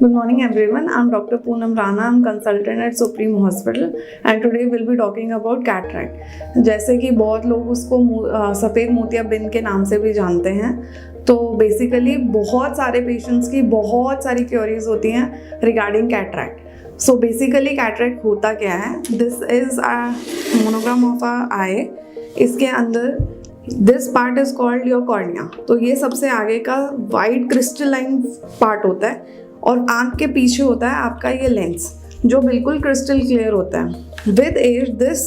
Good morning everyone. I'm Dr. Poonam Rana. I'm consultant at Supreme Hospital and today we'll be talking about cataract. जैसे कि बहुत लोग उसको सफ़ेद मोतियाबिंद के नाम से भी जानते हैं, तो बेसिकली बहुत सारे पेशेंट्स की बहुत सारी क्वेरीज होती हैं regarding cataract. So basically cataract होता क्या है? This is a monogram of a eye. इसके अंदर this part is called your cornea. तो ये सबसे आगे का वाइट क्रिस्टलाइन पार्ट होता है और आँख के पीछे होता है आपका ये लेंस जो बिल्कुल क्रिस्टल क्लियर होता है। With as this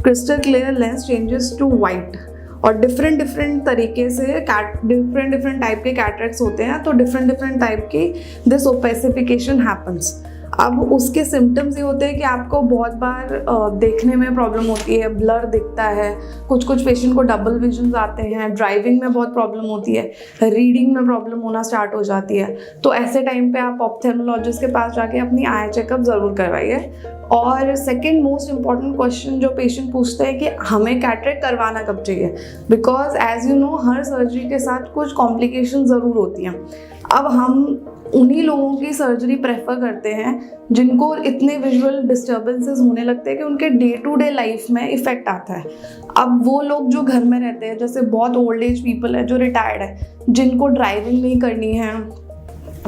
crystal clear lens changes to white और डिफरेंट तरीके से डिफरेंट टाइप के कैटरैक्ट्स होते हैं, तो डिफरेंट टाइप की दिस ओपेसिफिकेशन हैपन्स। अब उसके सिम्टम्स ये होते हैं कि आपको बहुत बार देखने में प्रॉब्लम होती है, ब्लर दिखता है, कुछ पेशेंट को डबल विजन्स आते हैं, ड्राइविंग में बहुत प्रॉब्लम होती है, रीडिंग में प्रॉब्लम होना स्टार्ट हो जाती है। तो ऐसे टाइम पे आप ऑप्थेल्मोलॉजिस्ट के पास जाके अपनी आई चेकअप ज़रूर करवाइए। और सेकेंड मोस्ट इम्पॉर्टेंट क्वेश्चन जो पेशेंट पूछते हैं कि हमें कैटरैक्ट करवाना कब चाहिए, बिकॉज एज यू नो हर सर्जरी के साथ कुछ कॉम्प्लिकेशन ज़रूर होती हैं। अब हम उन्हीं लोगों की सर्जरी प्रेफर करते हैं जिनको इतने विजुअल डिस्टर्बेंसेस होने लगते हैं कि उनके डे टू डे लाइफ में इफ़ेक्ट आता है। अब वो लोग जो घर में रहते हैं, जैसे बहुत ओल्ड एज पीपल है जो रिटायर्ड है, जिनको ड्राइविंग नहीं करनी है,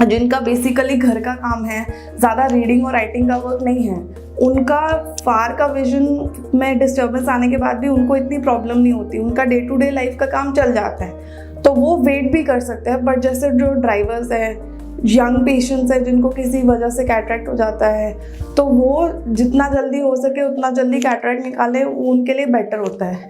जिनका बेसिकली घर का काम है, ज़्यादा रीडिंग और राइटिंग का वर्क नहीं है, उनका फार का विजन में डिस्टर्बेंस आने के बाद भी उनको इतनी प्रॉब्लम नहीं होती, उनका डे टू डे लाइफ का काम चल जाता है, तो वो वेट भी कर सकते हैं। बट जैसे जो ड्राइवर्स हैं, यंग पेशेंट्स हैं जिनको किसी वजह से कैटरैक्ट हो जाता है, तो वो जितना जल्दी हो सके उतना जल्दी कैटरैक्ट निकालें, वो उनके लिए बेटर होता है।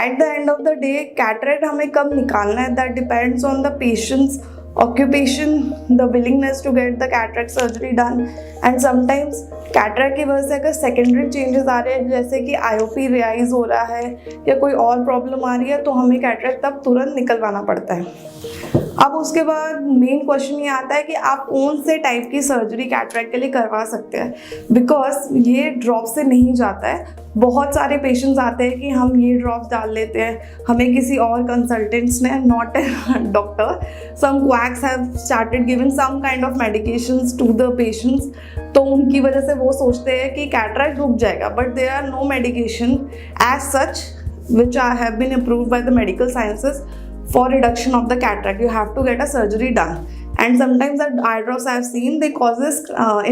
At the end of the day cataract हमें कब निकालना है, that depends on the patients occupation, the willingness to get the cataract surgery done, and sometimes cataract की वजह से अगर secondary changes आ रहे हैं, जैसे कि IOP राइज हो रहा है या कोई और प्रॉब्लम आ रही है, तो हमें कैटरैक्ट तब तुरंत निकलवाना पड़ता है। अब उसके बाद मेन क्वेश्चन ये आता है कि आप कौन से टाइप की सर्जरी कैटरैक्ट के लिए करवा सकते हैं, बिकॉज ये ड्रॉप से नहीं जाता है। बहुत सारे पेशेंट्स आते हैं कि हम ये ड्रॉप्स डाल लेते हैं, हमें किसी और कंसल्टेंट्स ने, not a doctor, some quacks have started giving some kind of medications to the patients, तो उनकी वजह से वो सोचते हैं कि कैटरैक्ट रुक जाएगा, but there are no medication as such which have been approved by the medical sciences for reduction of the cataract. You have to get a surgery done, and sometimes the eye drops I have seen they causes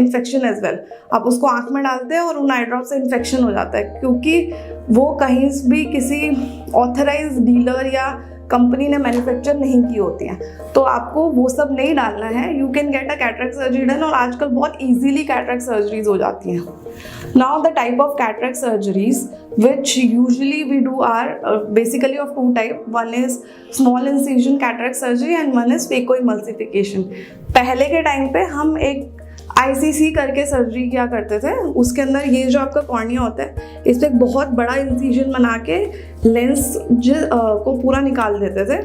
infection as well. आप उसको आँख में डालते हैं और उन आई drop से infection हो जाता है, क्योंकि वो कहीं भी किसी ऑथराइज डीलर या कंपनी ने मैन्युफैक्चर नहीं की होती हैं, तो आपको वो सब नहीं डालना है। You can get a cataract surgery done, और आजकल बहुत इजीली कैटरैक्ट सर्जरीज हो जाती हैं। Now the type of cataract surgeries which usually we do are basically of two type. One is small incision cataract surgery and one is phacoemulsification. पहले के time पे हम एक ICC करके सर्जरी क्या करते थे, उसके अंदर ये जो आपका कॉर्निया होता है, इस पर एक बहुत बड़ा इंसिजन बना के लेंस को पूरा निकाल देते थे,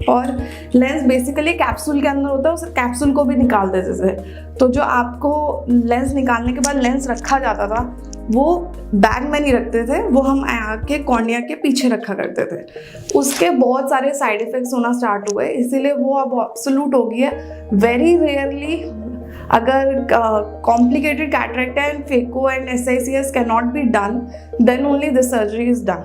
और लेंस बेसिकली कैप्सूल के अंदर होता है, उस कैप्सूल को भी निकाल देते थे। तो जो आपको लेंस निकालने के बाद लेंस रखा जाता था, वो बैग में नहीं रखते थे, वो हम आके कॉर्निया के पीछे रखा करते थे। उसके बहुत सारे साइड इफ़ेक्ट्स होना स्टार्ट हुए, इसीलिए वो अब एब्सोल्यूट हो गई है। वेरी रेयरली अगर complicated cataract and phaco and SICS can not be done, then only this surgery is done.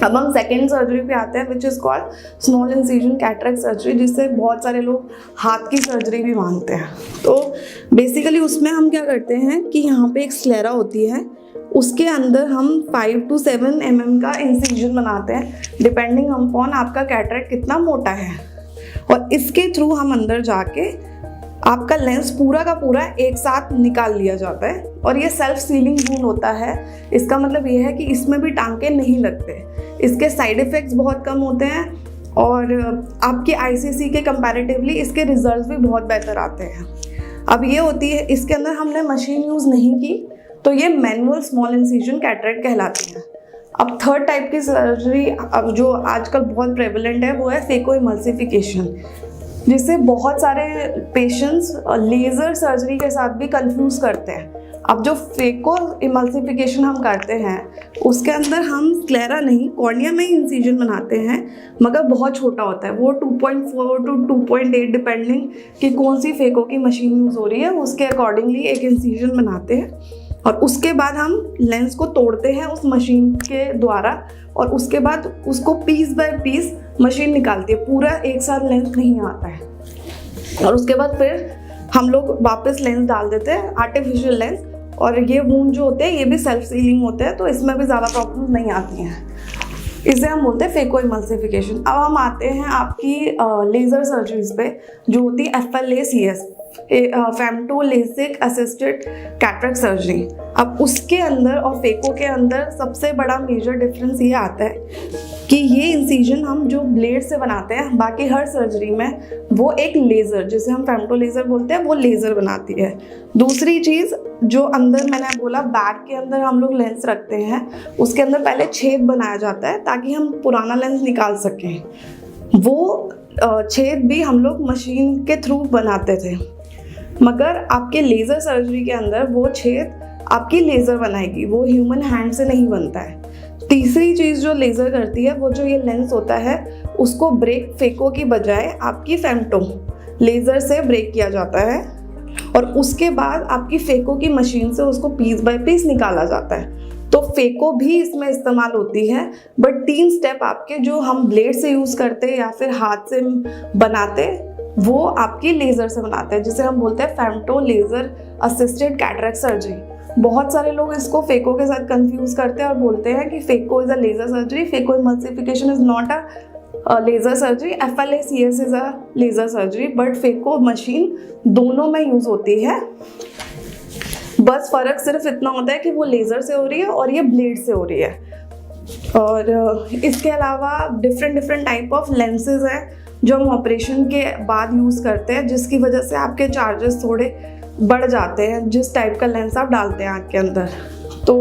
अब हम सेकेंड सर्जरी पे आते हैं, which is called small incision cataract surgery, जिससे बहुत सारे लोग हाथ की सर्जरी भी मांगते हैं। तो बेसिकली उसमें हम क्या करते हैं कि यहाँ पे एक स्क्लेरा होती है, उसके अंदर हम 5 to 7 mm का इंसिजन बनाते हैं, डिपेंडिंग अपॉन आपका कैटरैक्ट कितना मोटा है, और इसके थ्रू हम अंदर जाके आपका लेंस पूरा का पूरा एक साथ निकाल लिया जाता है। और ये सेल्फ सीलिंग वूंड होता है। इसका मतलब ये है कि इसमें भी टांके नहीं लगते, इसके साइड इफ़ेक्ट्स बहुत कम होते हैं, और आपके ICC के कंपैरेटिवली इसके रिजल्ट्स भी बहुत बेहतर आते हैं। अब ये होती है, इसके अंदर हमने मशीन यूज़ नहीं की, तो ये मैनुअल स्मॉल इंसिजन कैटरैक्ट कहलाती है। अब थर्ड टाइप की सर्जरी अब जो आजकल बहुत प्रेवलेंट है, वो है फेकोइमल्सिफिकेशन, जिससे बहुत सारे पेशेंट्स लेज़र सर्जरी के साथ भी कंफ्यूज करते हैं। अब जो फेको इमल्सिफिकेशन हम करते हैं उसके अंदर हम स्क्लेरा नहीं, कॉर्निया में ही इंसिजन बनाते हैं, मगर बहुत छोटा होता है वो, 2.4 to 2.8 डिपेंडिंग कि कौन सी फेको की मशीन यूज़ हो रही है, उसके अकॉर्डिंगली एक इंसिजन बनाते हैं। और उसके बाद हम लेंस को तोड़ते हैं उस मशीन के द्वारा, और उसके बाद उसको पीस बाय पीस मशीन निकालती है, पूरा एक साथ लेंस नहीं आता है। और उसके बाद फिर हम लोग वापस लेंस डाल देते हैं, आर्टिफिशियल लेंस। और ये वूंड जो होते हैं ये भी सेल्फ सीलिंग होते हैं, तो इसमें भी ज़्यादा प्रॉब्लम नहीं आती हैं। इसे हम बोलते हैं फेको इमल्सिफिकेशन। अब हम आते हैं आपकी लेज़र सर्जरीज पे, जो होती है FLACS, femto LASIK assisted cataract surgery. अब उसके अंदर और फेको के अंदर सबसे बड़ा मेजर डिफरेंस ये आता है कि ये इंसिजन हम जो ब्लेड से बनाते हैं, बाकी हर सर्जरी में वो एक लेज़र, जिसे हम फेम्टो लेज़र बोलते हैं, वो लेज़र बनाती है। दूसरी चीज़ जो अंदर मैंने बोला बैग के अंदर हम लोग लेंस रखते हैं, उसके अंदर पहले छेद बनाया जाता है ताकि हम पुराना लेंस निकाल सकें। वो छेद भी हम लोग मशीन के थ्रू बनाते थे, मगर आपके लेज़र सर्जरी के अंदर वो छेद आपकी लेज़र बनाएगी, वो ह्यूमन हैंड से नहीं बनता है। तीसरी चीज़ जो लेज़र करती है, वो जो ये लेंस होता है उसको ब्रेक फेको की बजाय आपकी फेम्टो लेज़र से ब्रेक किया जाता है, और उसके बाद आपकी फेको की मशीन से उसको पीस बाय पीस निकाला जाता है। तो फेको भी इसमें इस्तेमाल होती है, बट 3 स्टेप आपके जो हम ब्लेड से यूज़ करते या फिर हाथ से बनाते, वो आपकी लेज़र से बनाते हैं, जिसे हम बोलते हैं femto laser assisted cataract surgery. बहुत सारे लोग इसको फेको के साथ कंफ्यूज करते हैं और बोलते हैं कि phaco is a laser surgery, phaco emulsification is not a laser surgery, FLACS is a laser surgery, but phaco machine दोनों में यूज़ होती है। बस फ़र्क सिर्फ इतना होता है कि वो लेज़र से हो रही है और ये ब्लेड से हो रही है। और इसके अलावा डिफरेंट टाइप ऑफ लेंसेज हैं जो हम ऑपरेशन के बाद यूज़ करते हैं, जिसकी वजह से आपके चार्जेस थोड़े बढ़ जाते हैं जिस टाइप का लेंस आप डालते हैं आँख के अंदर। तो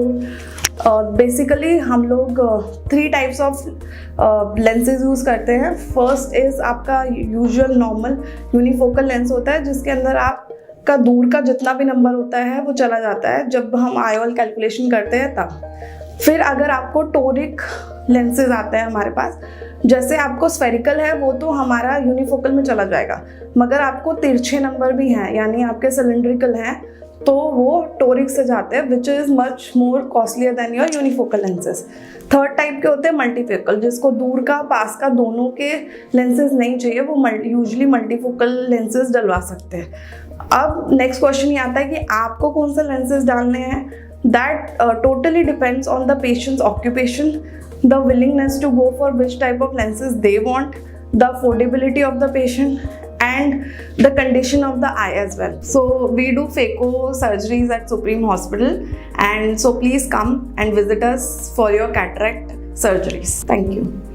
बेसिकली हम लोग 3 टाइप्स ऑफ लेंसेज यूज़ करते हैं। फर्स्ट इज़ आपका यूजुअल नॉर्मल यूनिफोकल लेंस होता है, जिसके अंदर आपका दूर का जितना भी नंबर होता है वो चला जाता है जब हम IOL कैलकुलेशन करते हैं तब। फिर अगर आपको टोरिक लेंसेज आते हैं हमारे पास, जैसे आपको स्फेरिकल है वो तो हमारा यूनिफोकल में चला जाएगा, मगर आपको तिरछे नंबर भी हैं यानी आपके सिलेंड्रिकल हैं, तो वो टोरिक से जाते हैं, which is much more costlier then your यूनिफोकल lenses. Third type के होते हैं मल्टीफोकल, जिसको दूर का पास का दोनों के लेंसेज नहीं चाहिए, वो यूजुअली मल्टीफोकल लेंसेज डलवा सकते हैं। अब नेक्स्ट क्वेश्चन ये आता है कि आपको कौन सा लेंसेज डालने हैं। That totally depends on the patient's occupation, the willingness to go for which type of lenses they want, the affordability of the patient, and the condition of the eye as well. So we do phaco surgeries at Supreme Hospital, and so please come and visit us for your cataract surgeries. Thank you.